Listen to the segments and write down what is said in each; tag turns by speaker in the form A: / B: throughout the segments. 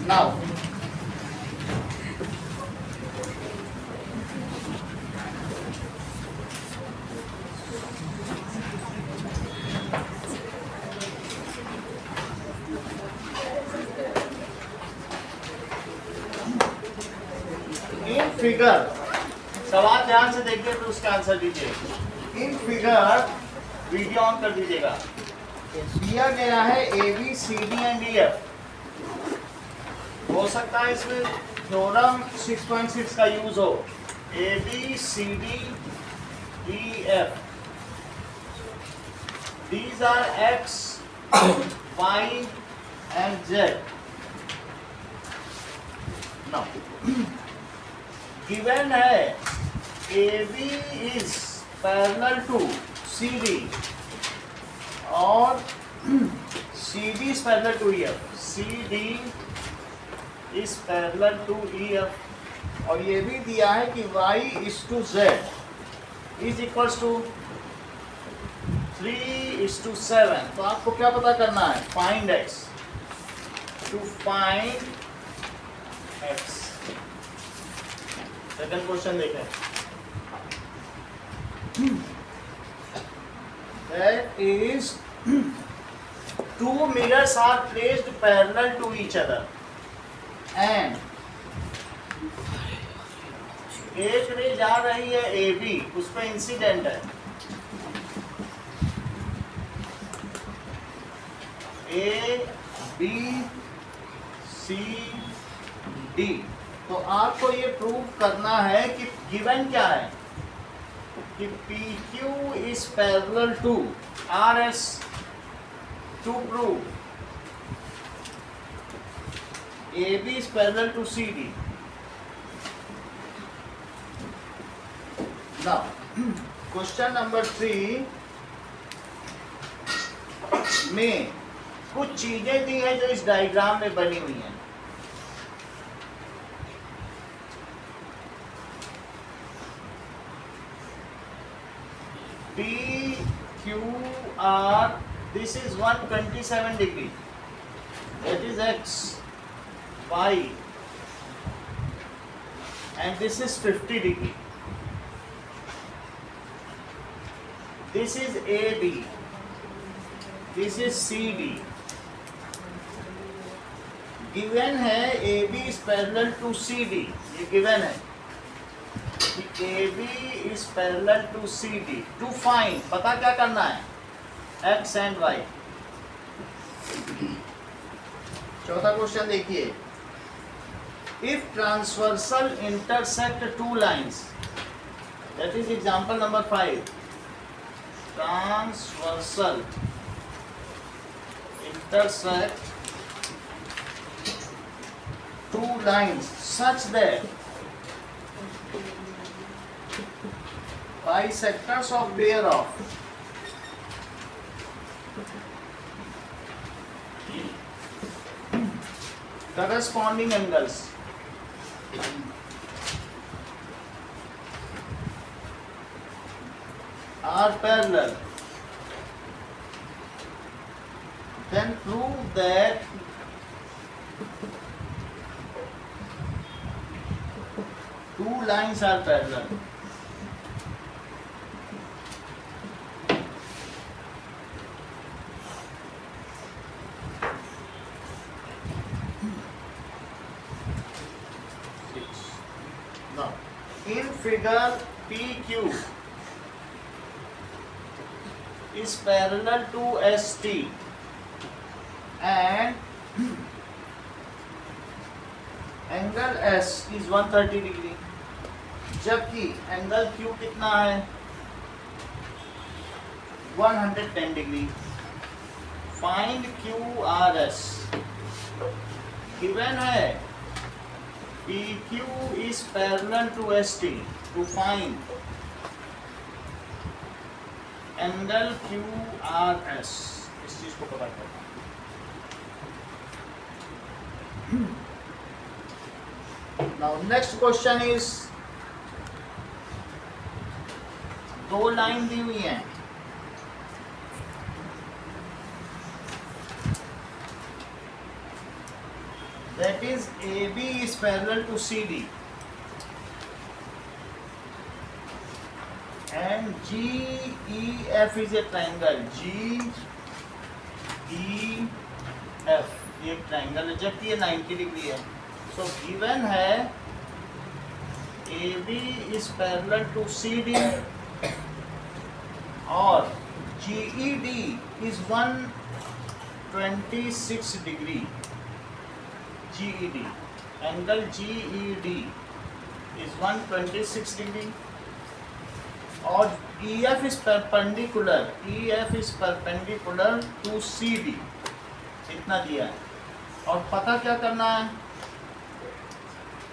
A: Now in figure, सवाल ध्यान से देखिए तो उसका आंसर दीजिए। इन फिगर, वीडियो ऑन कर दीजिएगा। दिया गया है A B C D and E F. हो सकता है इसमें थ्योरम 6.6 का यूज हो। A B C D E F, these are X Y and Z. Now given है A B is parallel to C D और C D is parallel to E F. C D is parallel to E F. और ये भी दिया है कि y is to Z is equals to 3:7। तो आपको क्या पता करना है? Find x। To find x, second question देखें। That is two mirrors are placed parallel to each other and एक रे जा रही है ए बी, उस पर इंसिडेंट है ए बी सी डी। तो आपको ये प्रूव करना है कि गिवन क्या है कि P Q is parallel to R S. To prove AB is parallel to CD. Now, question number 3 में कुछ चीजें दी हैं जो इस डायग्राम में बनी हुई हैं। P Q R, this is 127 degree, that is x, y, and this is 50 degree. This is AB, this is CD. Given है AB is parallel to CD, ये given है कि AB is parallel to CD. To find, पता क्या करना है? X and Y. चौथा question देखिए। If transversal intersect two lines, that is example number 5. Transversal intersect two lines such that bisectors of pair of corresponding angles are parallel, then prove that two lines are parallel. Now, in figure PQ is parallel to ST and angle S is 130 degree, जबकि angle Q कितना है? 110 degree. Find QRS। Given है PQ is parallel to ST. To find angle QRS, इस चीज को पता करना। Now next question is, दो लाइन दी हुई हैं, that is AB is parallel to CD and GEF is a triangle. GEF ये ट्रायंगल है जबकि ये 90 डिग्री है. सो गिवन है AB is parallel to CD और GED is 126 degree. GED angle GED is 126 degree और EF is perpendicular to CD. इतना दिया है और पता क्या करना है?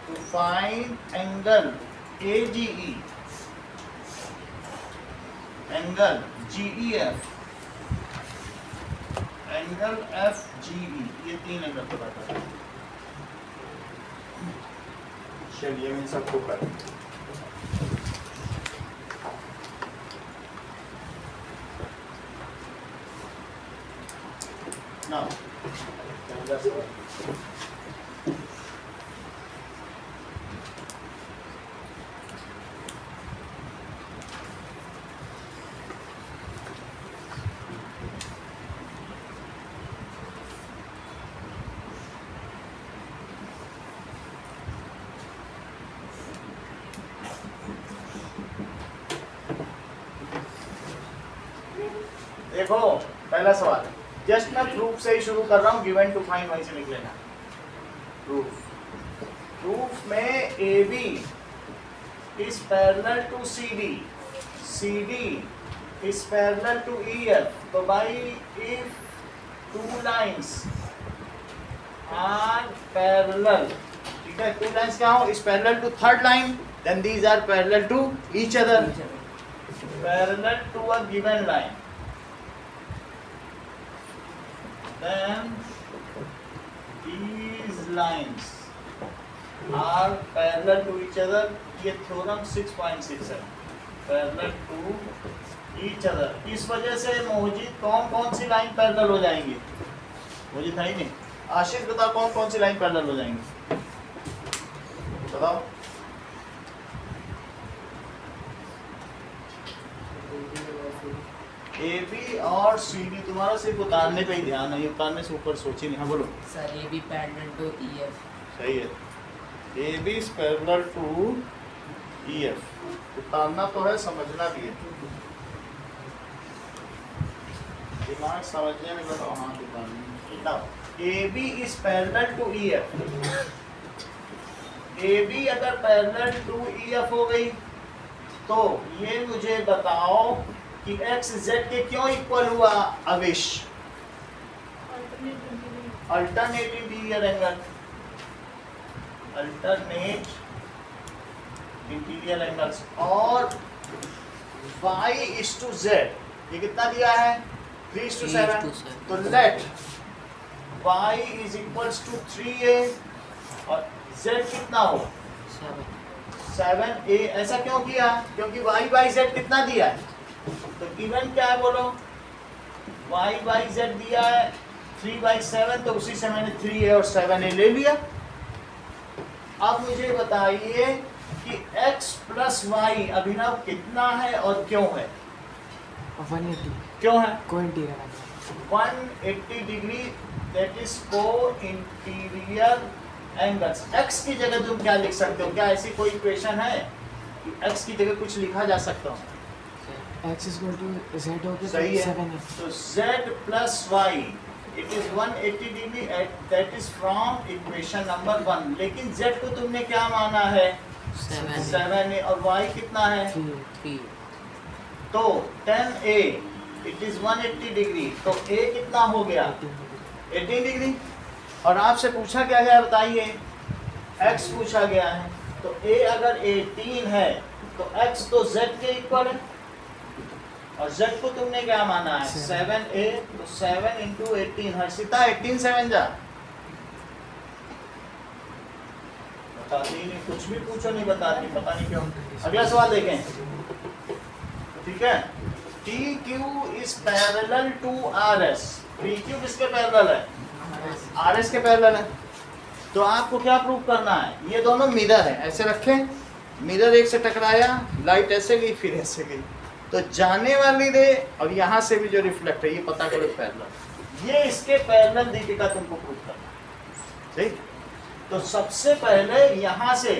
A: To find angle AGE, angle GEF, angle FGE. ये 3 एंगल पता करना. चलिए मैं सबको कर now देखो पहला सवाल जस्ट मैं प्रूफ से ही शुरू कर रहा हूँ. गिवन टू फाइंड वहीं से निकलेगा. प्रूफ में AB is parallel to CD is parallel to EF. तो भाई if two lines are parallel, ठीक है, two lines क्या हो? is parallel to third line, then these are parallel to each other. Parallel to a given line. Then these lines are parallel to each other. ये theorem 6.6 है. Parallel to each other. इस वजह से मोहजिद कौन सी line parallel हो जाएंगी? मोहजिद था ही नहीं. आशीष बताओ कौन सी लाइन पैरेलल हो जाएंगी? बताओ. AB और CD. तुम्हारा सिर्फ उतारने पे ही ध्यान है, उतारने से ऊपर सोची नहीं. हाँ बोलो
B: sir. AB parallel to EF.
A: सही है. AB is parallel to EF. उतारना तो है, समझना भी है. दिमाग समझने में बताओ. हाँ उतारना. AB is parallel to EF. AB अगर parallel to EF हो गई तो ये मुझे बताओ कि x z के क्यों इक्वल हुआ? Avish alternate interior angle. Alternate interior angles. और y is to z ये कितना दिया है? 3:7. तो late y is equals to 3a और z कितना हो? 7a. ऐसा क्यों किया? क्योंकि y by z कितना दिया है? तो गिवन क्या है बोलो? y by z दिया है 3/7. तो उसी से मैंने 3a और 7a ले लिया. अब मुझे बताइए कि x plus y अभिनव कितना है और क्यों है?
C: 180.
A: क्यों है?
C: Co-interior
A: 180 degree. That is co-interior angles. x की जगह तुम क्या लिख सकते हो? क्या ऐसी कोई इक्वेशन है कि x की जगह कुछ लिखा जा सकता हो?
C: x is equal to z हो गया.
A: सही है.
C: 7a.
A: तो z plus y it is 180 degree. that is from equation number 1. लेकिन z को तुमने क्या माना है? 7a. और y कितना है?
C: 3.
A: तो 10a it is 180 डिग्री. तो a कितना हो गया? 18 डिग्री. और आपसे पूछा क्या गया बताइए? x पूछा गया है. तो a अगर 18 है तो x तो z के इक्वल है और z को तुमने क्या माना है? 7a. तो 7 into 18. हर्षिता 18 7 जा. बताती नहीं, कुछ भी पूछो नहीं बताती, पता नहीं क्यों. अगला सवाल देखें. ठीक है. TQ is parallel to RS. PQ किसके पैरेलल है? RS के पैरेलल है. तो तो आपको क्या प्रूव करना है, ये दोनों मिरर है, ऐसे रखें, मिरर एक से टकराया, लाइट ऐसे गई फिर ऐसे गई, तो जाने वाली रे और यहाँ से भी जो रिफ्लेक्ट है ये पता करो पैरेलल, ये इसके पैरेलल दीपिका तुमको प्रूव करना है। ठीक, तो सबसे पहले यहाँ से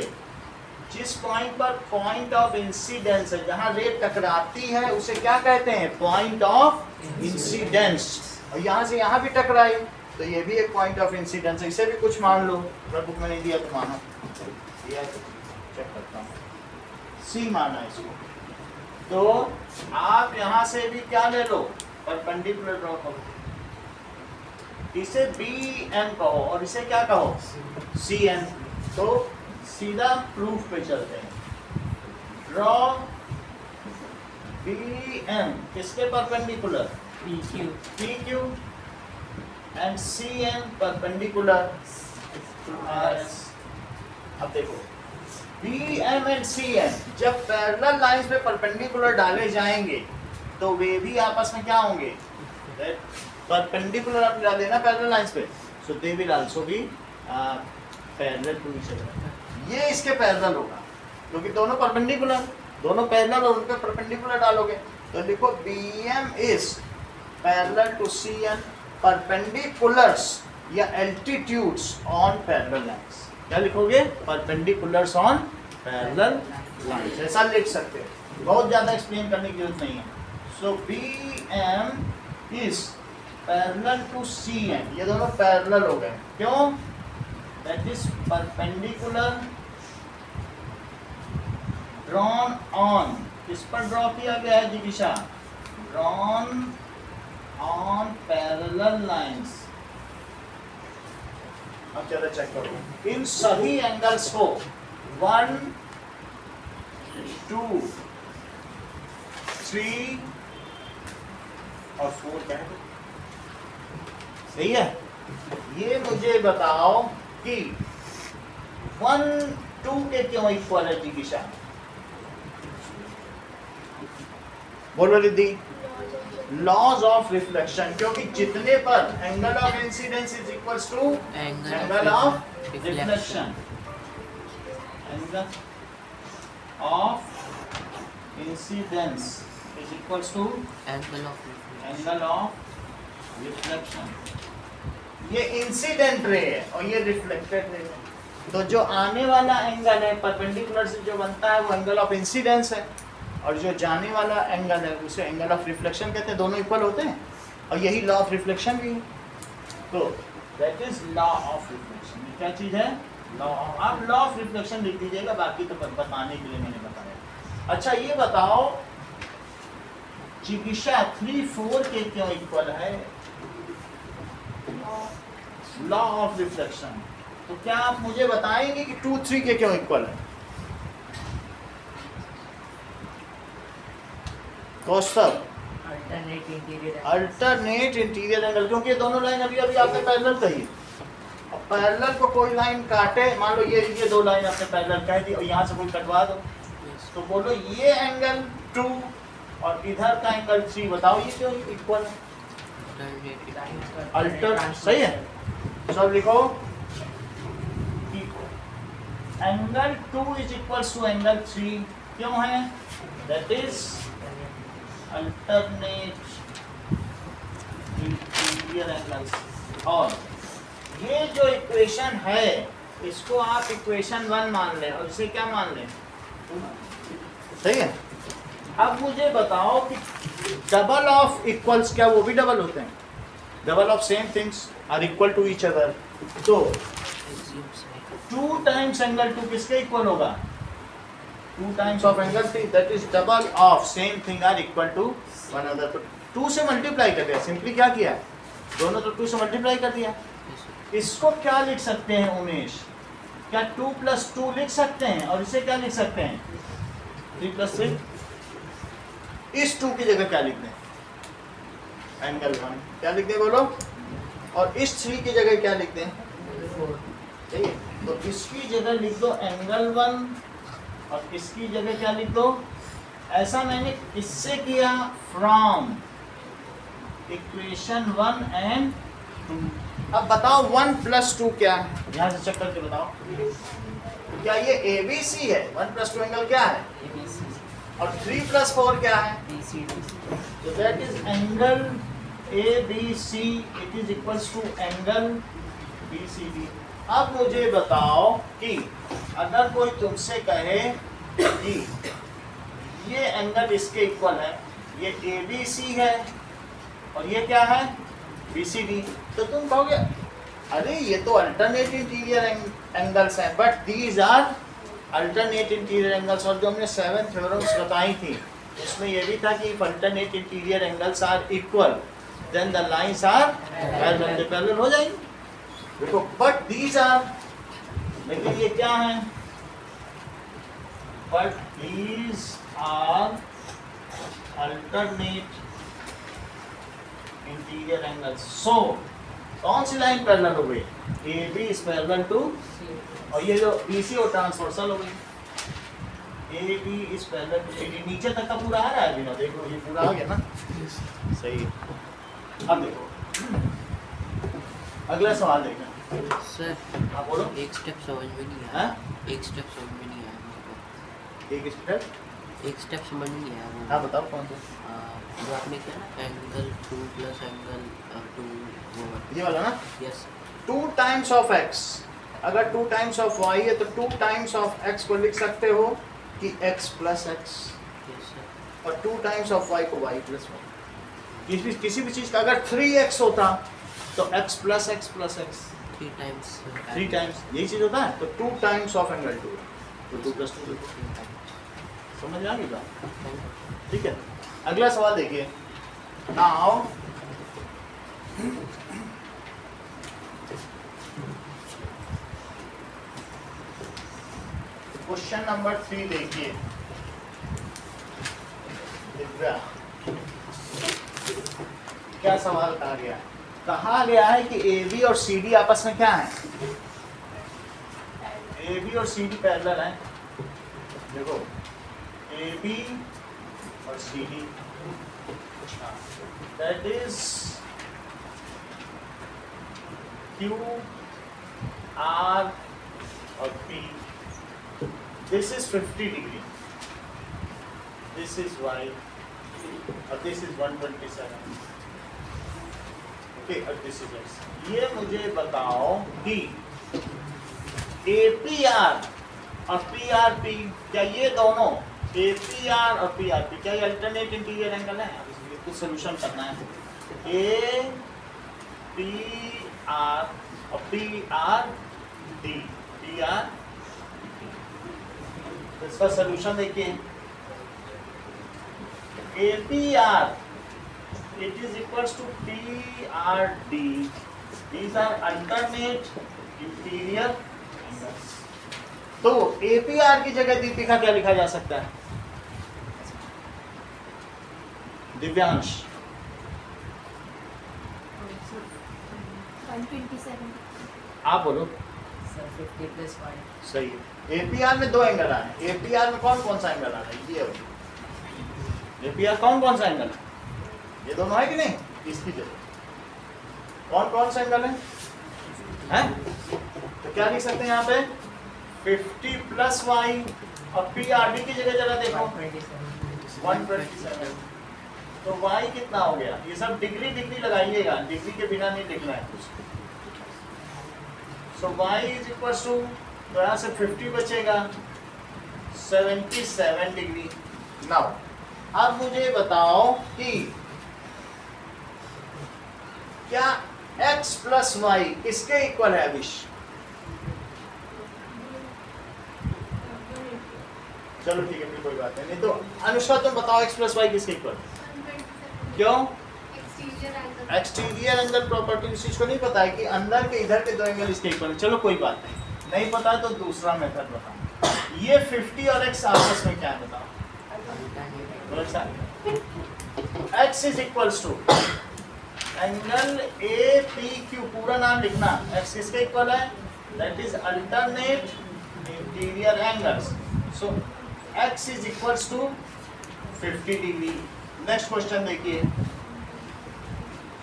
A: जिस पॉइंट पर पॉइंट ऑफ इंसिडेंस है, जहाँ रे टकराती है उसे क्या कहते हैं, पॉइंट ऑफ इंसिडेंस, और यहाँ से यहाँ भी टकराई तो ये भी एक पॉइंट ऑफ इंसिडेंस है, इसे भी कुछ मान लो, अगर बुक में नहीं दिया तो मानो, दिया तो चेक करता हूँ, सी माना इसको, तो आप यहाँ से भी क्या ले लो, परपेंडिकुलर ड्रॉ करो, इसे बी एन कहो और इसे क्या कहो, सी एन। तो सीधा प्रूफ पे चलते हैं, ड्रॉ बी एन किसके perpendicular,
B: P Q
A: P Q and C N perpendicular R S. अब देखो B M and C N जब पैरेलल लाइंस पे परपेंडिकुलर डाले जाएंगे तो वे भी आपस में क्या होंगे, परपेंडिकुलर आप डाल देना पैरेलल लाइंस पे, so they will also be parallel to each other. ये इसके पैरेलल होगा क्योंकि दोनों परपेंडिकुलर, दोनों पैरेलल और उनके परपेंडिकुलर डालोगे, तो लिखो B M is parallel to C N perpendiculars या एल्टीट्यूड्स ऑन पैरेलल लाइंस। क्या लिखोगे, परपेंडिकुलर्स ऑन पैरेलल लाइंस, ऐसा लिख सकते हो, बहुत ज़्यादा एक्सप्लेन करने की जरूरत नहीं है। So B M is parallel to C N, ये दोनों पैरेलल हो गए, क्यों, that is perpendicular drawn on, किस पर ड्रॉ किया गया है जिगिशा, ड्रॉन ऑन पैरेलल लाइंस। अब चलो चेक करो, इन सभी एंगल्स को 1 2 3 और 4 क्या है, सही है। ये मुझे बताओ कि 1 2 के क्यों इक्वल है जिगिशा, बोलो रिद्धि, लॉज ऑफ रिफ्लेक्शन, क्योंकि जितने पर angle of incidence is equals to angle of reflection, angle of incidence is equals to angle of reflection. ये इंसिडेंट रे है और ये रिफ्लेक्टेड रे है, तो जो आने वाला एंगल है परपेंडिकुलर से जो बनता है वो एंगल ऑफ इंसिडेंस है, और जो जाने वाला एंगल है उसे एंगल ऑफ रिफ्लेक्शन कहते हैं, दोनों इक्वल होते हैं, और यही लॉ ऑफ रिफ्लेक्शन भी है। तो that is law of reflection, क्या चीज़ है, लॉ ऑफ, आप लॉ ऑफ रिफ्लेक्शन लिख दीजिएगा, बाकी तो बताने के लिए मैंने बताया। अच्छा ये बताओ चिकित्सा 3 4 के क्यों इक्वल है, लॉ ऑफ रिफ्लेक्शन, तो क्या आप मुझे बताएंगे कि 2 3 के क्यों इक्वल है, कौस्तभ, अल्टरनेट इंटीरियर एंगल, क्योंकि ये दोनों लाइन अभी अभी आपने पैरेलल कही, अब पैरेलल को कोई लाइन काटे, मान लो ये 2 लाइन आपने पैरेलल कह दी और यहाँ से कोई कटवा दो, तो बोलो ये एंगल 2 और इधर का एंगल 3, बताओ ये क्यों इक्वल है, अल्टर, सही है। सब लिखो कि angle 2 is equals to angle 3, क्यों है, that is alternate interior angles. और ये जो इक्वेशन है इसको आप इक्वेशन 1 मान लें और इसे क्या मान लें, सही है। अब मुझे बताओ कि डबल ऑफ इक्वल्स क्या वो भी डबल होते हैं, double of same things are equal to each other, तो 2 टाइम्स एंगल 2 किसके इक्वल होगा, 2 times of angle 3, that is double of same thing are equal to one other. तो 2 से मल्टीप्लाई कर दिया, सिंपली क्या किया, दोनों तो 2 से मल्टीप्लाई कर दिया। इसको क्या लिख सकते हैं उमेश, क्या 2 + 2 लिख सकते हैं, और इसे क्या लिख सकते हैं 3 + 3, इस 2 की जगह क्या लिख दें, एंगल 1, क्या लिख दें बोलो, और इस 3 की जगह क्या लिख दें, ठीक है, तो इसकी जगह लिख दो एंगल 1 और इसकी जगह क्या लिख दो, ऐसा मैंने किससे किया, फ्रॉम इक्वेशन 1 एंड अब बताओ 1 + 2 क्या है, यहाँ से चेक करके बताओ। क्या ये ABC है? 1 + 2 एंगल क्या है? और 3 + 4 क्या है? So that is angle ABC. It is equals to angle BCD. अब मुझे बताओ कि अगर कोई तुमसे कहे कि ये एंगल इसके इक्वल है, ये ABC है और ये क्या है? BCD, तो तुम कहोगे अरे ये तो अल्टरनेट इंटीरियर एंगल्स हैं, but these are alternate interior angles. और जो हमने 7 थ्योरम्स बताई थी उसमें ये भी था कि if alternate interior angles are equal then the lines are parallel हो जाएंगे। देखो but these are, लेकिन ये क्या है? but these are alternate interior angles. So कौन सी लाइन पैरेलल हो गई? AB is parallel to, और ये जो BC और ट्रांसवर्सल हो गई। AB is parallel to CD। नीचे तक का पूरा आ रहा है बिना, देखो ये पूरा आ गया ना, सही है। अब देखो अगला सवाल देखना
B: सर।
A: हाँ बोलो।
B: एक स्टेप समझ में नहीं आया।
A: हाँ?
B: एक स्टेप समझ में नहीं आया मुझको।
A: एक स्टेप
B: समझ में नहीं आया।
A: हाँ बताओ कौन सा?
B: जो आपने किया ना, एंगल 2 + एंगल 2, वो
A: ये वाला ना,
B: यस
A: 2 times of x, अगर 2 times of y है तो 2 times of x को लिख सकते हो कि x + x,
B: यस सर।
A: और 2 times of y को y + y। किसी भी चीज़ का अगर 3x होता तो x + x + x,
B: 3 times
A: 3 times यही चीज़ होता है, तो 2 times of एंगल 2, तो 2 + 2। समझ में आ गई बात? ठीक है, अगला सवाल देखिए। नाउ क्वेश्चन नंबर 3 देखिए। क्या सवाल कहा गया है? कहा गया है कि AB और CD आपस में क्या है? AB और CD पैरेलल हैं। देखो AB और CD, that is Q, R और P. This is 50 degree. This is Y और this is 127. Okay, और this is X. ये मुझे बताओ कि APR और PRP, क्या ये दोनों APR और PRP क्या ये अल्टरनेट इंटीरियर एंगल है? अब इसलिए कुछ सोल्यूशन करना है। APR और PRD, इसका सोल्यूशन देखिए। APR it is equals to PRD. These are alternate interior angles. तो APR की जगह दीपिका क्या लिखा जा सकता है? दिव्यांश
D: 127।
A: आप बोलो।
B: सर 50 + 1।
A: सही है। APR में 2 एंगल आ रहे हैं। APR में कौन कौन सा एंगल आ रहा है? ये APR कौन कौन सा एंगल है? ये दोनों है कि नहीं? इसकी जगह कौन कौन सा एंगल है? तो क्या लिख सकते हैं यहाँ पे? 50 + y और PRD की जगह जरा देखो 127। तो y कितना हो गया? ये सब डिग्री डिग्री लगाइएगा, डिग्री के बिना नहीं लिखना है कुछ। सो y इज इक्वल टू, तो यहाँ से 50 बचेगा 77 डिग्री। नाउ अब मुझे बताओ कि क्या x + y किसके इक्वल है? अभिष चलो ठीक है, फिर कोई बात नहीं। तो अनुष्का तुम बताओ x + y किसके इक्वल? क्यों? एक्सटीरियर एंगल प्रॉपर्टी इस चीज को नहीं पता है कि अंदर के इधर के 2 एंगल इसके इक्वल है। चलो कोई बात नहीं पता तो दूसरा मेथड बताओ। ये 50 और x आपस में क्या है बताओ? x is equals to angle APQ, पूरा नाम लिखना। x किसके इक्वल है? That is alternate interior angles. So x is equals to 50 degree. Next question देखिए।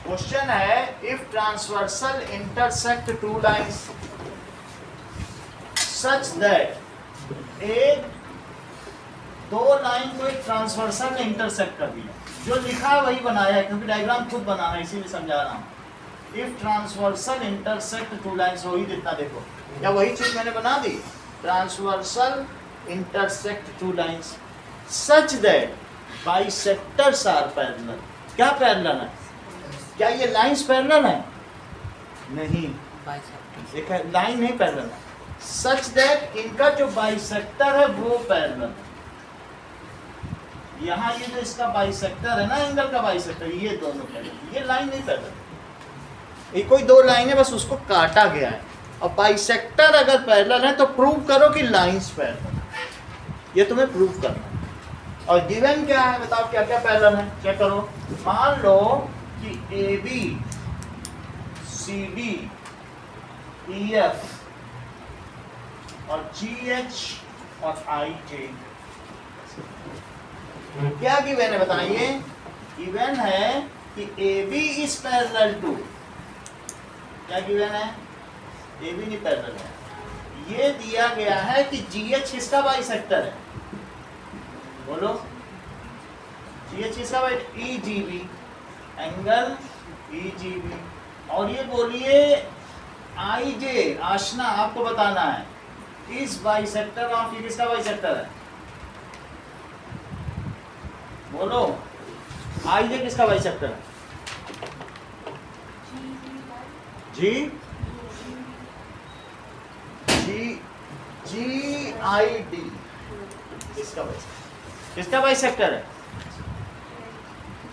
A: क्वेश्चन है if transversal intersect two lines such that एक दो लाइन को एक ट्रांसवर्सल ने इंटरसेक्ट कर दिया। जो लिखा है वही बनाया है क्योंकि डायग्राम खुद बनाना है इसीलिए समझा रहा हूँ। If transversal intersect two lines, वही जितना देखो क्या वही चीज मैंने बना दी। Transversal intersect two lines such that bisectors are parallel. क्या पैरेलल है? क्या ये लाइंस पैरेलल है? नहीं,
B: बाइसेक्टर
A: एक लाइन नहीं पैरेलल है। सच दैट इनका जो बाइसेक्टर है वो पैरेलल है। यहाँ ये जो इसका बाइसेक्टर है ना, एंगल का बाइसेक्टर, ये दोनों पैरेलल, ये लाइन नहीं पैरेलल। ये कोई दो लाइन है बस उसको काटा गया है। और बाइसेक्टर अगर पैरेलल है तो प्रूव करो कि लाइंस पैरेलल है। ये तुम्हें प्रूव करना है। और गिवन क्या है बताओ, क्या क्या पैरेलल है? चेक करो। मान लो कि A B C D E F और जी एच और आई जे, क्या गिवन है बताइए? गिवन है कि A B is parallel to, क्या गिवन है? ए बी नहीं पैरेलल है। ये दिया गया है कि जी एच किसका बाइसेक्टर है? बोलो, जी एच किसका by? E G B, angle E G B. और ये बोलिए आई जे, आशना आपको बताना है इस बाइसेक्टर ऑफ, ये किसका बाइसेक्टर है? बोलो, आई जे किसका बाइसेक्टर है? जी जी जी आई डी किसका बाइसेक्टर? किसका बाइसेक्टर है?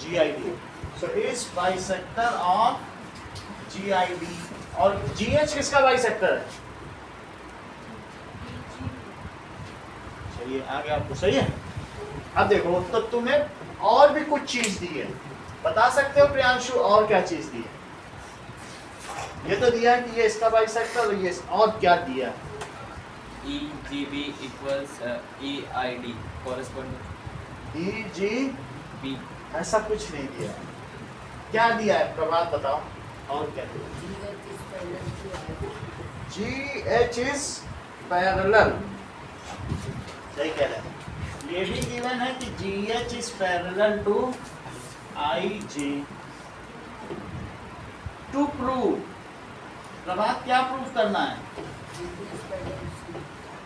A: G I D. सो इस bisector of G I D. और जी एच किसका बाइसेक्टर है? सही है, आ गया आपको? सही है। अब देखो तो तुम्हें और भी कुछ चीज दी है, बता सकते हो प्रियांशु और क्या चीज दी है? ये तो दिया है कि ये इसका बाइसेक्टर, और ये और क्या दिया है?
D: E G B equals E I D corresponding
A: E G
D: B.
A: ऐसा कुछ नहीं दिया है। क्या दिया है प्रभात बताओ, और क्या दिया? G H is parallel. सही कह रहे हैं। ये भी गिवन है कि G H is parallel to I J. To prove, Prabhat क्या प्रूव करना है?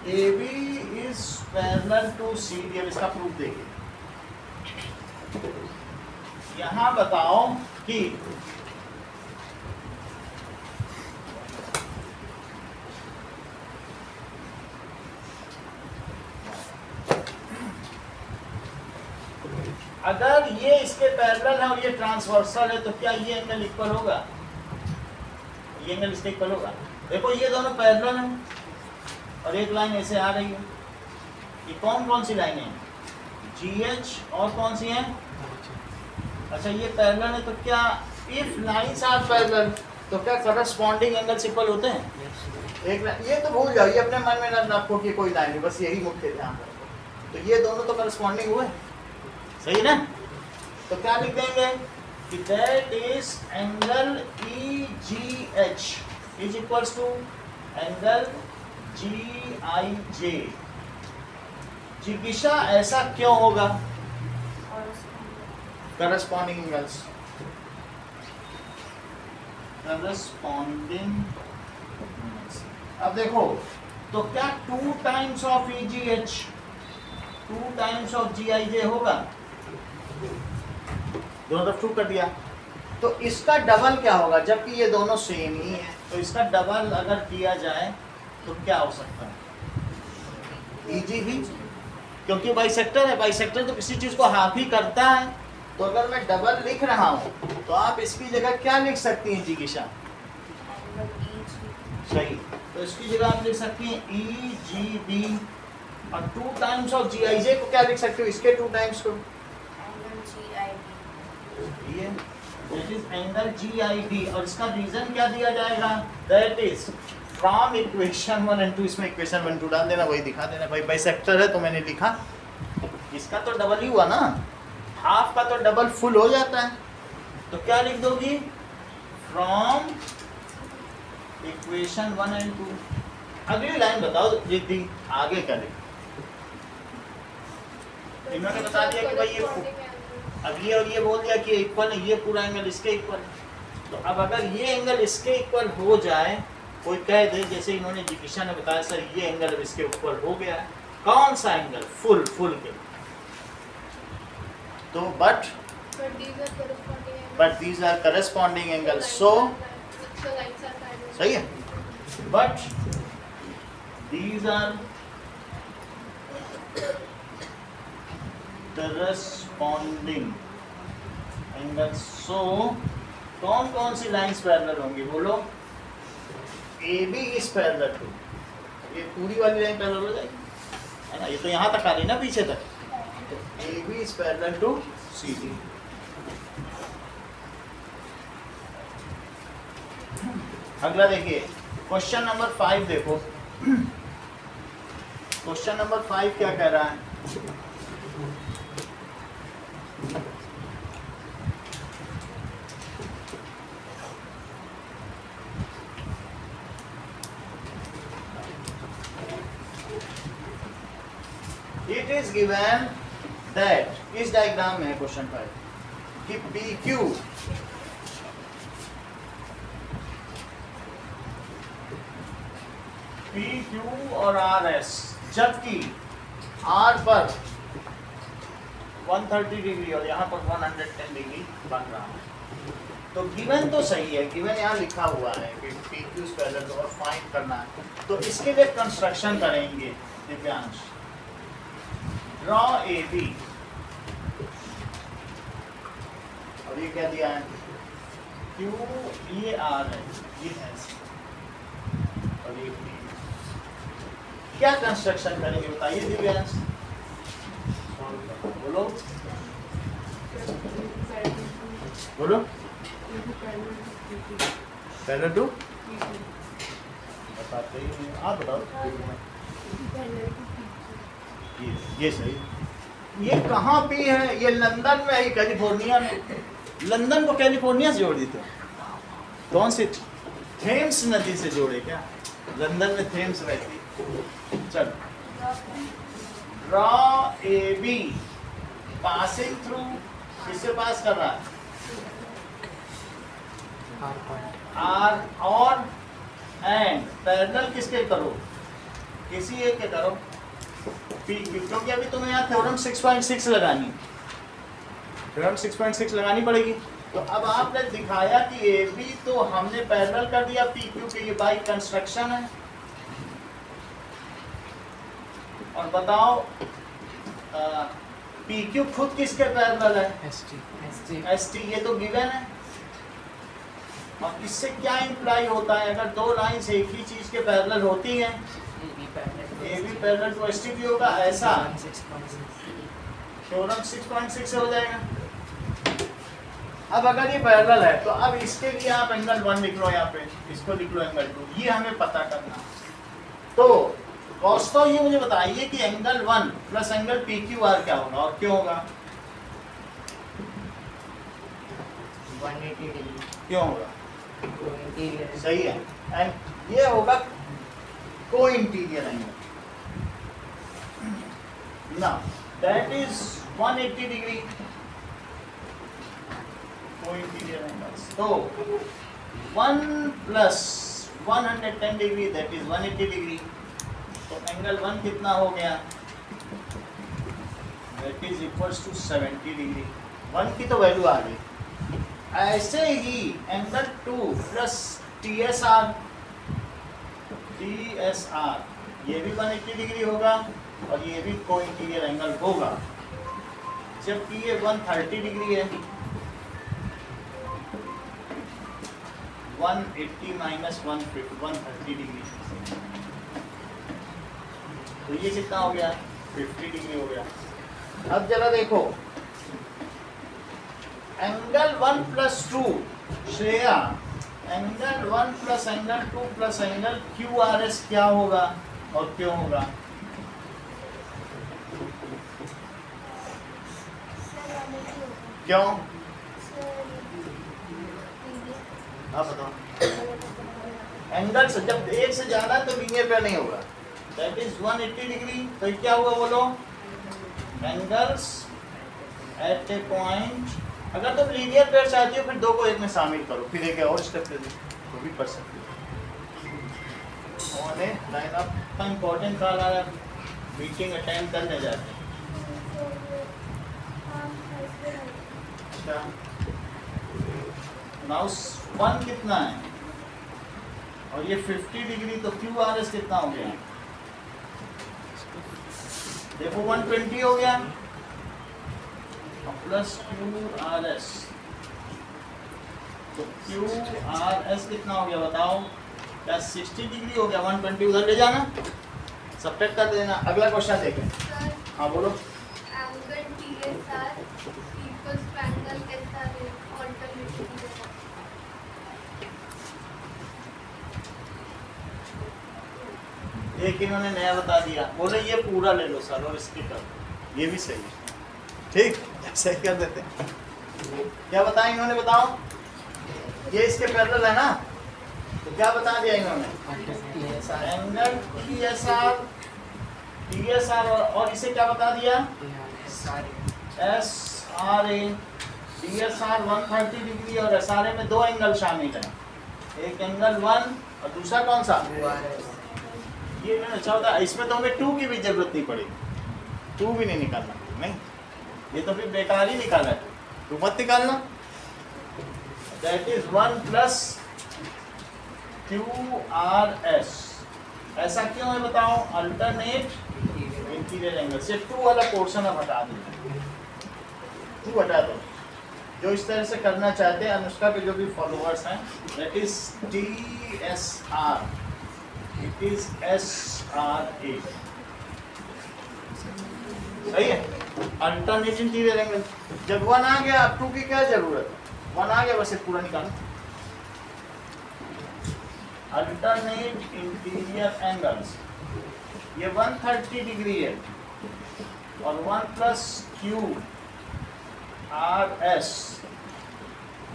A: A B is parallel to C D. अब इसका प्रूफ देखिए। यहां बताओ कि अगर ये इसके पैरेलल है और ये ट्रांसवर्सल है तो क्या ये एंगल इक्वल होगा? ये एंगल इसके इक्वल होगा। देखो ये दोनों पैरेलल हैं और एक लाइन ऐसे आ रही है। ये कौन कौन सी लाइनें हैं? जी एच और कौन सी हैं? अच्छा ये पैरेलल है तो क्या इफ लाइंस आर पैरेलल तो क्या करस्पॉन्डिंग एंगल्स इक्वल होते हैं? एक ये तो भूल जाओ, ये अपने मन में न रखो कि कोई लाइन है, बस यही मुख्य ध्यान रखो। तो ये दोनों तो करस्पॉन्डिंग हुए, सही ना? तो क्या लिख देंगे कि that is angle E G H is equals to angle G I J. जिज्ञासा ऐसा क्यों होगा? Corresponding angles, corresponding. अब देखो तो क्या 2 times of E G H 2 times of G I J होगा? दोनों तरफ 2 कर दिया तो इसका डबल क्या होगा? जबकि ये दोनों सेम ही है तो इसका डबल अगर किया जाए तो क्या हो सकता है? ईजी भी, क्योंकि बाइसेक्टर है। बाइसेक्टर तो किसी चीज को हाफ ही करता है। तो अगर मैं डबल लिख रहा हूं तो आप इसकी जगह क्या लिख सकती हैं जिज्ञासा? सही, तो इसकी जगह आप लिख सकती हैं ई जी बी और 2 टाइम्स ऑफ जी आई जे को क्या लिख सकते हो? इसके 2 टाइम्स को ये that is angle G I D. और इसका रीजन क्या दिया जाएगा? That is from equation 1 and 2। इसमें इक्वेशन 1 2 डाल देना, वही दिखा देना। भाई बाइसेक्टर है तो मैंने लिखा, इसका तो डबल ही हुआ ना, हाफ का तो डबल फुल हो जाता है। तो क्या लिख दोगी? From equation 1 and 2। अगली लाइन बताओ जिद्दी, आगे करें। इन्होंने बता दिया कि भाई ये अगली और ये बोल दिया कि इक्वल है, ये पूरा एंगल इसके इक्वल है। तो अब अगर ये एंगल इसके इक्वल हो जाए, कोई कह दे जैसे इन्होंने जिकिशा ने बताया सर ये एंगल अब इसके ऊपर हो गया है, कौन सा एंगल? फुल के। तो but these are corresponding angle, so सही है, but these are corresponding angle, so कौन कौन सी लाइंस पैरेलल होंगी बोलो? A B is parallel to, ये पूरी वाली लाइन पैरेलल हो जाएगी है ना, ये तो यहाँ तक आ रही ना पीछे तक, तो A B is parallel to C D. अगला देखिए क्वेश्चन नंबर 5 देखो, क्वेश्चन नंबर 5 क्या कह रहा है? It is given that इस डायग्राम में है क्वेश्चन 5 कि PQ और RS जबकि R पर 130 डिग्री और यहाँ पर 110 डिग्री बन रहा है। तो गिवन तो सही है, गिवन यहाँ लिखा हुआ है कि PQ पैरेलल और फाइंड करना है, तो इसके लिए कंस्ट्रक्शन करेंगे दिव्यांश। ड्रॉ AB, और ये क्या दिया है? Q, ये R है, ये S और ये P। क्या कंस्ट्रक्शन करेंगे बताइए दिव्यांश, बोलो बोलो। पैरेलल टू बताते ही आप बताओ। ये सही, ये कहाँ पे है? ये लंदन में है, कैलिफोर्निया में। लंदन को कैलिफोर्निया से जोड़ दी तो कौन सी? थेम्स नदी से जोड़े क्या? लंदन में थेम्स रहती। चल draw A be passing through, किससे पास कर रहा है? आर और एंड पैरेलल किसके करो? किसी एक के करो, क्योंकि अभी तुम्हें यहाँ थ्योरम 6.6 लगानी, थ्योरम 6.6 लगानी पड़ेगी। तो अब आपने दिखाया कि ए बी तो हमने पैरेलल कर दिया पी क्यू के, ये बाई कंस्ट्रक्शन है। और बताओ पी क्यू खुद किसके पैरेलल है? एस टी, ये तो गिवन है। और इससे क्या इंप्लाई होता है? अगर दो लाइंस एक ही चीज के पैरेलल होती हैं, A B parallel to S T भी होगा, ऐसा थ्योरम 6.6 से हो जाएगा। अब अगर ये पैरेलल है तो अब इसके लिए आप एंगल 1 लिख लो, यहाँ पे इसको लिख लो एंगल 2, ये हमें पता करना। तो दोस्तों ये मुझे बताइए कि angle 1 plus angle P Q R क्या होगा और क्यों होगा?
C: 180 डिग्री।
A: क्यों होगा?
C: इंटीरियर
A: सही है, एंड ये होगा co-interior angle. Now that is 180 degree co-interior angles. तो 1 plus 110 degree that is 180 degree. तो एंगल 1 कितना हो गया? That is equals to 70 degree. 1 की तो वैल्यू आ गई। ऐसे ही angle 2 plus T S R, ये भी 180 डिग्री होगा और ये भी को इंटीरियर एंगल होगा, जबकि ये 130 डिग्री है। 180 माइनस 130 डिग्री, तो ये कितना हो गया? 50 डिग्री हो गया। अब जरा देखो angle 1 plus 2, Shreya angle 1 plus angle 2 plus angle Q R S क्या होगा और क्यों होगा? क्यों? आप बताओ। एंगल से जब एक से ज्यादा है तो लीनियर पेयर नहीं होगा। That is 180 degree. तो ये क्या हुआ बोलो? एंगल्स एट ए पॉइंट। अगर तुम लीनियर पेयर चाहती हो फिर दो को एक में शामिल करो, फिर एक और स्टेप ले लो तो भी कर सकते हो। लाइन अप का इम्पोर्टेंट कॉल आ रहा है, मीटिंग अटेंड करने जाते हैं। अच्छा, नाउ 1 कितना है और ये 50 डिग्री, तो क्यू आर एस कितना हो गया? देखो 120 हो गया प्लस क्यू आर एस, तो क्यू आर एस कितना हो गया बताओ? क्या 60 डिग्री हो गया? 120 उधर ले जाना, सब्ट्रैक्ट कर देना। अगला क्वेश्चन देखें। हाँ बोलो।
E: Angle TSR equals to angle SRA alternating।
A: एक इन्होंने नया बता दिया, बोले ये पूरा ले लो सर और इसके कर, ये भी सही है। ठीक, सही कर देते हैं। क्या बताया इन्होंने बताओ? ये इसके पैरेलल है ना, तो क्या बता दिया इन्होंने? एंगल TSR और इसे क्या बता दिया? SRA। TSR 130 डिग्री और SRA में दो एंगल शामिल हैं, एक एंगल 1 और दूसरा कौन सा? ये मैंने अच्छा होता है, इसमें तो हमें 2 की भी जरूरत नहीं पड़ेगी, 2 भी नहीं निकालना। नहीं, ये तो फिर बेकार ही निकाला है, 2 मत निकालना। That is 1 plus QRS। ऐसा क्यों है बताओ? अल्टरनेट इंटीरियर एंगल से 2 वाला पोर्शन अब हटा दो, 2 हटा दो। जो इस तरह से करना चाहते हैं अनुष्का के जो भी फॉलोअर्स हैं, that is TSR, it is SRA। सही है, अल्टरनेट इंटीरियर एंगल। जब 1 आ गया अब 2 की क्या जरूरत है? 1 आ गया बस पूरा निकालना। अल्टरनेट इंटीरियर एंगल्स, ये 130 डिग्री है और 1 प्लस QRS,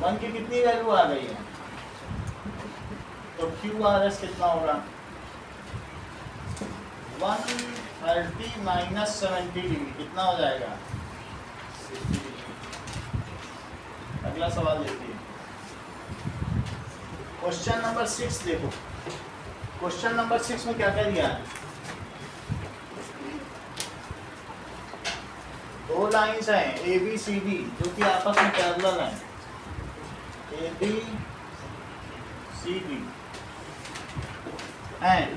A: 1 की कितनी वैल्यू आ गई है? तो QRS कितना होगा? 130 माइनस 70 डिग्री कितना हो जाएगा? 60 डिग्री। अगला सवाल देखिए, क्वेश्चन नंबर 6 देखो। क्वेश्चन नंबर 6 में क्या क्या दिया है? 2 लाइंस हैं ABCD जो कि आपस में पैरेलल हैं, ABCD एंड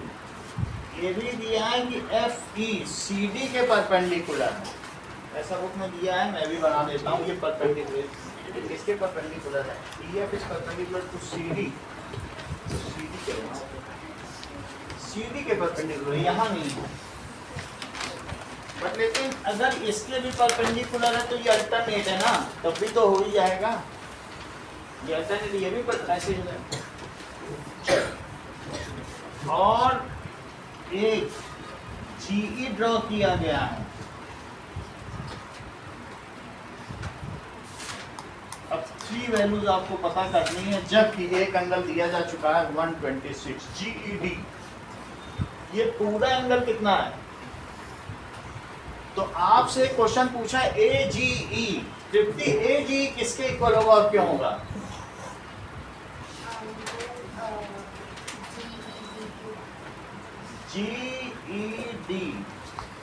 A: ये भी दिया है कि FE CD के परपेंडिकुलर है। ऐसा बुक में दिया है, मैं भी बना देता हूँ। ये परपेंडिकुलर इसके परपेंडिकुलर है, EF is perpendicular to CD, CD के परपेंडिकुलर यहाँ नहीं है, बट लेकिन अगर इसके भी परपेंडिकुलर है तो ये अल्टरनेट है ना, तब भी तो हो ही जाएगा। ये अल्टरनेट, ये भी ऐसे ही है। और एक GE ड्रॉ किया गया है। अब 3 वैल्यूज आपको पता करनी है, जबकि एक एंगल दिया जा चुका है 126 GED। ये पूरा एंगल कितना है? तो आपसे क्वेश्चन पूछा है AGE 50, AGE किसके इक्वल होगा और क्यों होगा? GED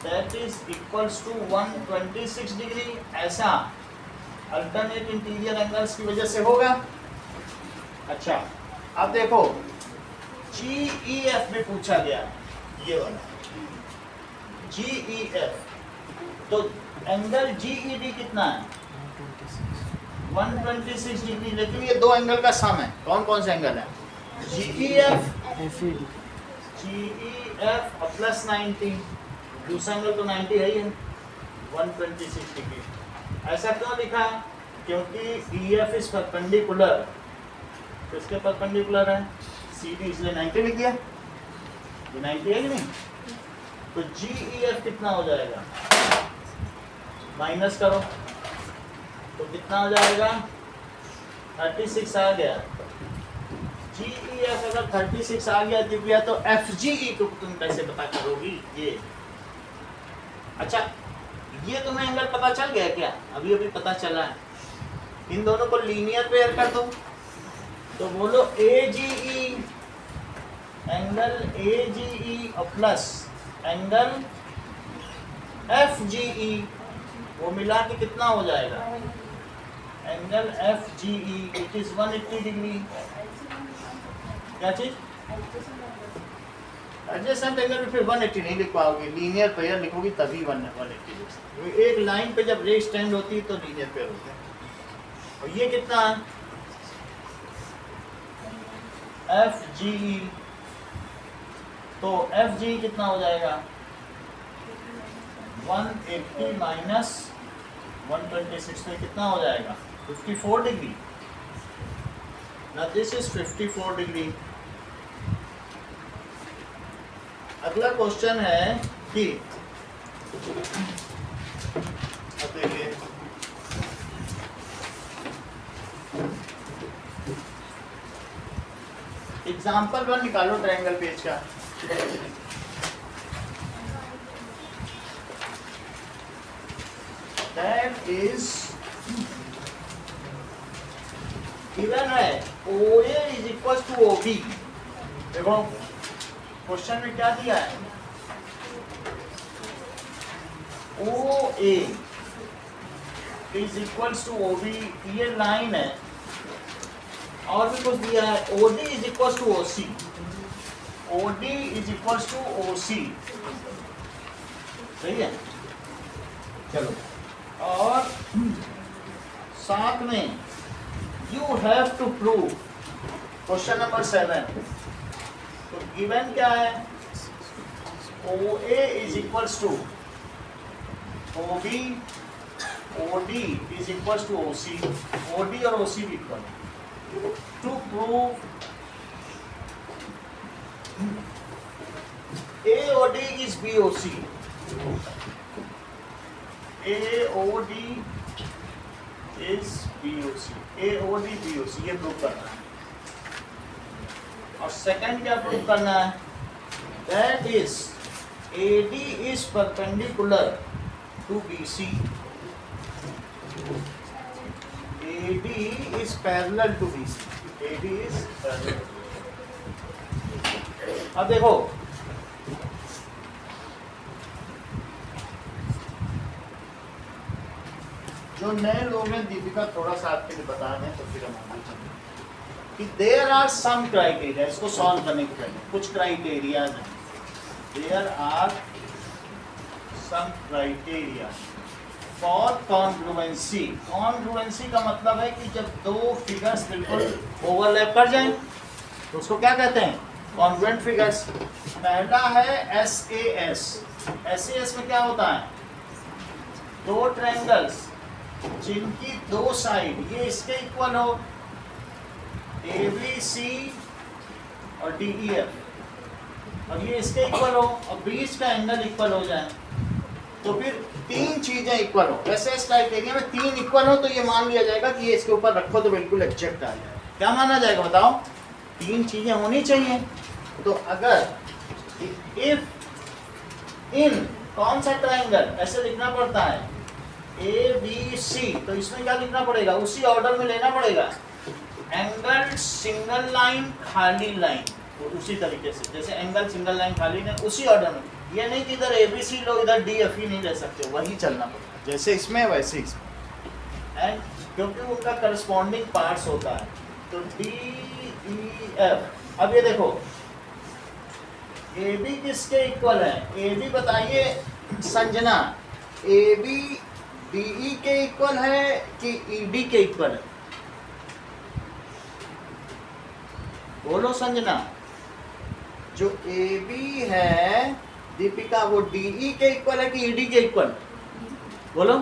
A: that is equals to 126 degree. ऐसा अल्टरनेट इंटीरियर एंगल्स की वजह से होगा। अच्छा, अब देखो GEF भी पूछा गया, ये वाला GEF, तो एंगल GED कितना है? 126 डिग्री। लेकिन ये 2 एंगल का सम है। कौन कौन से एंगल है? GEF और प्लस 90, दूसरा एंगल तो 90 है ही है, 126 डिग्री। ऐसा क्यों लिखा? क्योंकि EF इज परपेंडिकुलर, किसके परपेंडिकुलर है? CD, इसलिए 90 लिख दिया। ये 90 है कि नहीं? तो GEF कितना हो जाएगा? माइनस करो तो कितना हो जाएगा? 36 आ गया। GEF अगर 36 आ गया दिव्या तो FGE को तुम कैसे पता करोगी? ये अच्छा, ये तुम्हें एंगल पता चल गया क्या? अभी अभी पता चला है। इन दोनों को लीनियर पेयर कर दो तो बोलो AGE, एंगल AGE और प्लस एंगल FGE, वो मिला के कितना हो जाएगा? Angle FGE it is 180 degree. क्या चीज? एडजेसेंट एंगल में फिर 180 नहीं लिख पाओगे, लीनियर पेयर लिखोगी तभी 180 लिख सकते हो। एक लाइन पे जब रे स्टैंड होती है तो लीनियर पेयर होता है। और ये कितना है? FGE, तो FGE कितना हो जाएगा? 180 माइनस 126, तो कितना हो जाएगा? 54 degree. Now this is 54 degree. अगला क्वेश्चन है कि अब देखिए, एग्जाम्पल 1 निकालो ट्रायंगल पेज का। That is given है OA is equals to OB। देखो क्वेश्चन में क्या दिया है? OA is equals to OB, ये लाइन है। और भी कुछ दिया है, OD is equals to OC, OD is equals to OC, सही है? चलो, और साथ में you have to prove question number 7। तो गिवन क्या है? OA is equals to OB, OD is equals to OC, OD और OC भी equal. To prove AOD is BOC, AOD is BOC, AOD BOC, ये प्रूव करना है। और second क्या प्रूव करना है? That is AD is perpendicular to BC, AD is parallel to BC, AD is parallel। अब देखो जो नए लोग हैं, दीपिका थोड़ा सा आपके लिए बता दें तो फिर हम आगे चलेंगे कि देयर आर सम क्राइटेरिया। इसको सॉल्व करने के पहले कुछ क्राइटेरियाज हैं। There are some criteria for congruency. Congruency का मतलब है कि जब दो फिगर्स बिल्कुल ओवरलैप कर जाएं तो उसको क्या कहते हैं? Congruent figures. पहला है SAS। SAS में क्या होता है? दो ट्रायंगल्स जिनकी दो साइड ये इसके इक्वल हो, ABC और DEF, और ये इसके इक्वल हो और बीच का एंगल इक्वल हो जाए, तो फिर तीन चीजें इक्वल हो। वैसे इस क्राइटेरिया में तीन इक्वल हो तो ये मान लिया जाएगा कि ये इसके ऊपर रखो तो बिल्कुल एग्जैक्ट आ जाएगा। क्या माना जाएगा बताओ? तीन चीजें होनी चाहिए। तो अगर इफ इन कौन सा ट्रायंगल, ऐसे लिखना पड़ता है ABC, तो इसमें क्या लिखना पड़ेगा? उसी ऑर्डर में लेना पड़ेगा। एंगल सिंगल लाइन खाली लाइन, तो उसी तरीके से जैसे एंगल सिंगल लाइन खाली लाइन उसी ऑर्डर में। ये नहीं कि इधर ABC लो इधर DFE नहीं ले सकते, वही चलना पड़ेगा जैसे इसमें वैसे इसमें। एंड क्योंकि उनका करस्पॉन्डिंग पार्ट्स होता है तो DEF। अब ये देखो AB किसके इक्वल है? AB बताइए संजना, AB DE के इक्वल है कि ED के इक्वल है? बोलो संजना। जो AB है दीपिका, वो DE के इक्वल है कि ED के इक्वल? बोलो।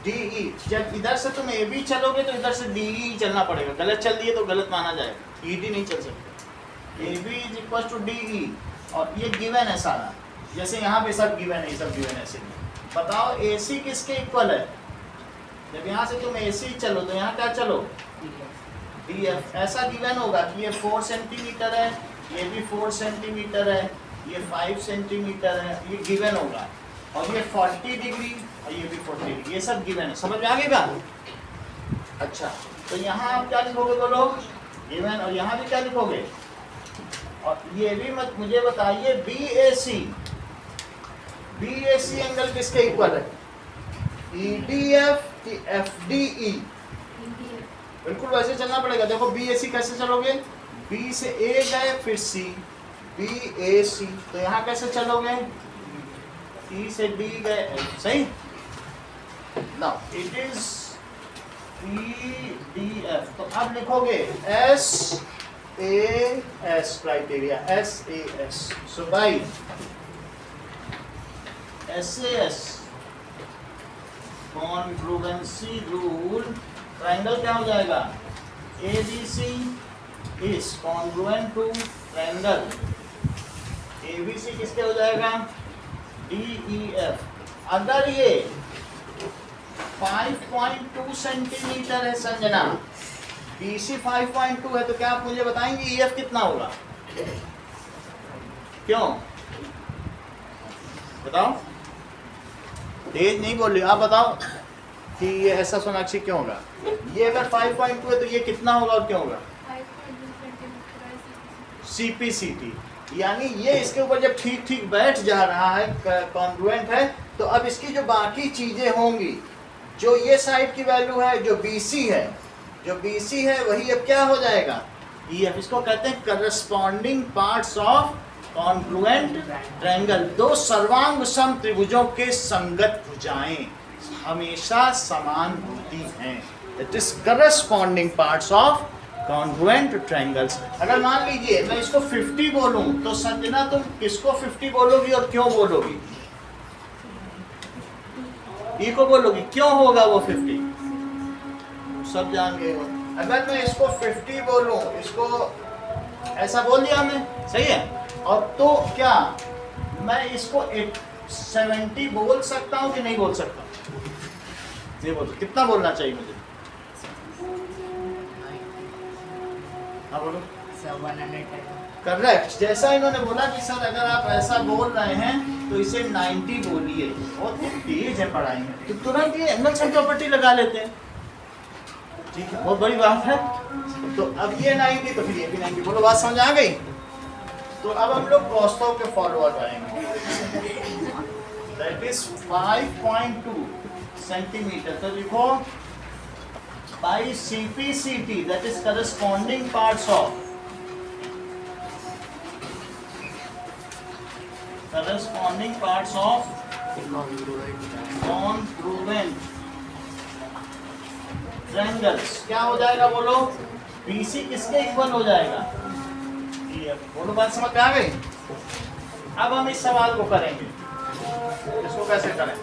A: DE। जब इधर से तुम AB चलोगे तो इधर से DE चलना पड़ेगा। गलत चल दिए तो गलत माना जाएगा, ED नहीं चल सकता। AB is equal to DE, और ये गिवन है सारा, जैसे यहाँ पे सब गिवन है, ये सब गिवन है। ऐसे बताओ AC किसके इक्वल है? जब यहाँ से तुम AC चलो तो यहाँ क्या चलो? डी एफ ऐसा गिवन होगा कि ये 4 सेंटीमीटर है, ये भी 4 सेंटीमीटर है, ये 5 सेंटीमीटर है, ये गिवन होगा, और ये 40 डिग्री और ये भी 40 डिग्री, ये सब गिवन है। समझ में आ गया? अच्छा, तो यहाँ आप क्या लिखोगे बोलो? गिवन। और यहाँ भी क्या लिखोगे? और ये भी मत मुझे बताइए, BAC एंगल किसके इक्वल है? EDF की FDE? बिल्कुल वैसे चलना पड़ेगा। देखो BAC कैसे चलोगे? B से A गए फिर C, BAC, तो यहाँ कैसे चलोगे? C से D गए, सही? नाउ इट इज EDF, तो अब लिखोगे SAS criteria, SAS। So by SAS congruency rule, triangle क्या हो जाएगा? ABC is congruent to triangle ABC किसके हो जाएगा? DEF। अगर ये 5.2 सेंटीमीटर है संजना, BC 5.2 है, तो क्या आप मुझे बताएंगे EF कितना होगा? क्यों बताओ? तेज नहीं बोल रही, आप बताओ कि ये ऐसा सोनाक्षी क्यों होगा? ये अगर 5.2 है तो ये कितना होगा और क्यों होगा?
E: 5.2
A: CPCT, यानी ये इसके ऊपर जब ठीक ठीक बैठ जा रहा है, कॉन्ग्रुएंट है, तो अब इसकी जो बाकी चीजें होंगी, जो ये साइड की वैल्यू है, जो BC है वही अब क्या हो जाएगा? EF। इसको कहते हैं corresponding parts of congruent triangle. दो सर्वांग सम त्रिभुजों के संगत भुजाएं हमेशा समान होती हैं। It is corresponding parts of congruent triangles. अगर मान लीजिए मैं इसको 50 बोलूं, तो संजना तुम किसको 50 बोलोगी और क्यों बोलोगी? ई को बोलोगी, क्यों होगा वो 50? सब जान गए हो। अगर मैं इसको 50 बोलूं, इसको ऐसा बोल दिया हमने, सही है? और तो क्या मैं इसको 70 बोल सकता हूं कि नहीं बोल सकता? ये बोलो, कितना बोलना चाहिए मुझे? हाँ बोलो।
C: 110।
A: करेक्ट। जैसा इन्होंने बोला कि सर अगर आप ऐसा बोल रहे हैं तो इसे 90 बोलिए। बहुत तेज है पढ़ाई में, तो तुरंत ये एंगल से प्रॉपर्टी लगा लेते हैं। ठीक है, बहुत बड़ी बात है। तो अब ये 90, तो फिर ये भी 90। बोलो, बात समझ आ गई? तो अब हम लोग कॉस्तोव के फॉलोअर आएंगे। That is 5.2 centimetre. तो लिखो by CPCT, that is corresponding parts of congruent triangles. क्या हो जाएगा बोलो? BC किसके इक्वल हो जाएगा? बोलो, बात समझ में आ गई? अब हम इस सवाल को करेंगे। इसको कैसे करें?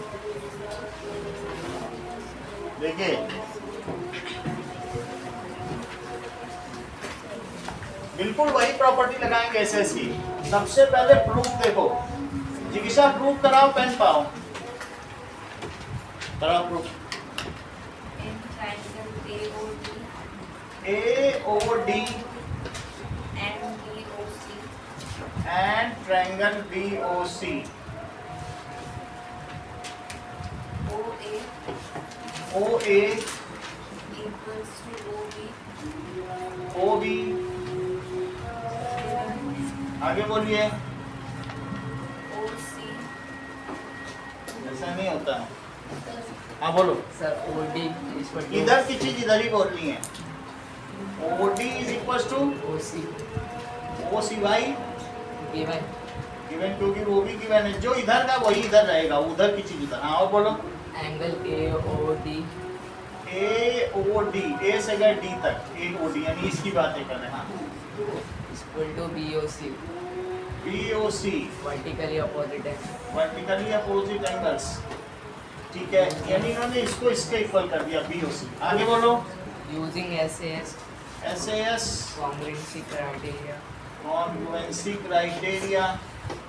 A: देखिए, बिल्कुल वही प्रॉपर्टी लगाएंगे SS की। सबसे पहले प्रूफ देखो, जिज्ञासा प्रूफ कराओ, पेन पाओ, कराओ proof.
E: in triangle
A: AOD
E: and BOC
A: and triangle BOC, OA
E: equals to
A: OB, आगे बोलिए।
E: OC
A: ऐसा नहीं होता है। हाँ बोलो।
C: सर OD इक्वल टू
A: इधर की चीज इधर ही बोलनी है। OD is equal to
C: OC
A: OCY
C: given
A: given, क्योंकि वो भी गिवन है। जो इधर का वही इधर रहेगा, उधर की चीज इधर। हाँ और बोलो।
C: एंगल AOD
A: AOD, A से गए D तक, AOD, यानी इसकी बातें कर रहे हैं। हाँ
C: equal to BOC
A: BOC
C: vertically opposite है।
A: Vertically opposite angles. ठीक है, यानी इन्होंने इसको इसके इक्वल कर दिया, BOC। आगे बोलो।
C: Using SAS
A: SAS
C: congruency criteria
A: congruency criteria,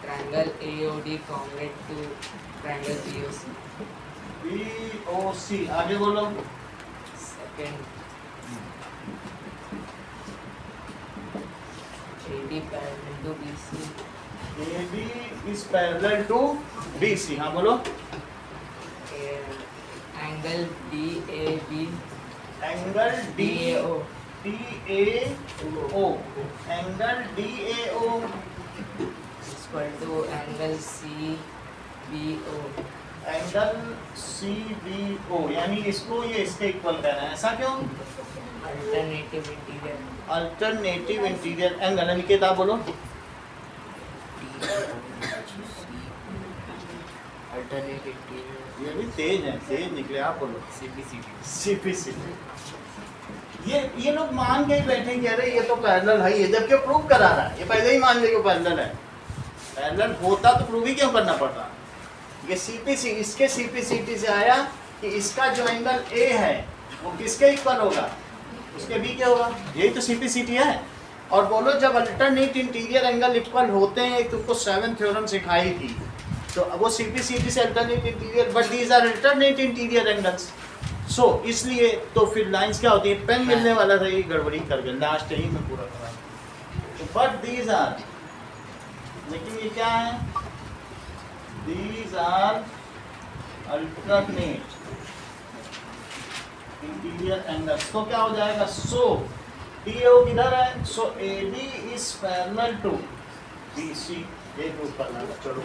C: triangle AOD congruent to triangle BOC।
A: BOC। आगे बोलो।
C: Second AD parallel to BC.
A: AB is parallel to BC. हाँ बोलो.
C: Angle DAB.
A: Angle
C: DAO.
A: DAO. Angle DAO
C: Equal to angle CBO.
A: Angle CBO, यानी इसको ये इसके equal करना है. ऐसा क्यों?
C: Alternative interior.
A: Alternative interior angle. Niket आप बोलो.
B: अल्टरनेट इंटीरियर
A: ये भी तेज है, तेज निकले. आप बोलो. CPC. ये लोग मान के ही बैठे कह रहे ये तो पैरेलल है, ये जबकि प्रूव करा रहा है. ये पहले ही मान लिया पैरेलल है. पैरेलल होता तो प्रूव ही क्यों करना पड़ता. ये CPC इसके CPCT से आया कि इसका जो एंगल A है वो किसके इक्वल होगा, उसके B के होगा. यही तो CPCT है. और बोलो जब अल्टरनेट इंटीरियर एंगल इक्वल होते हैं, एक तुमको 7th थ्योरम सिखाई थी, तो वो CPCT से alternate interior, but these are alternate interior angles. So इसलिए तो फिर लाइंस क्या होती है, पेन मिलने वाला था, ये गड़बड़ी कर गए लास्ट ही में पूरा करा. तो बट दीज आर, लेकिन ये क्या है, these are alternate interior angles. तो क्या हो जाएगा, सो DAO किधर है, so AB is parallel to BC. ये प्रूफ करना है. चलो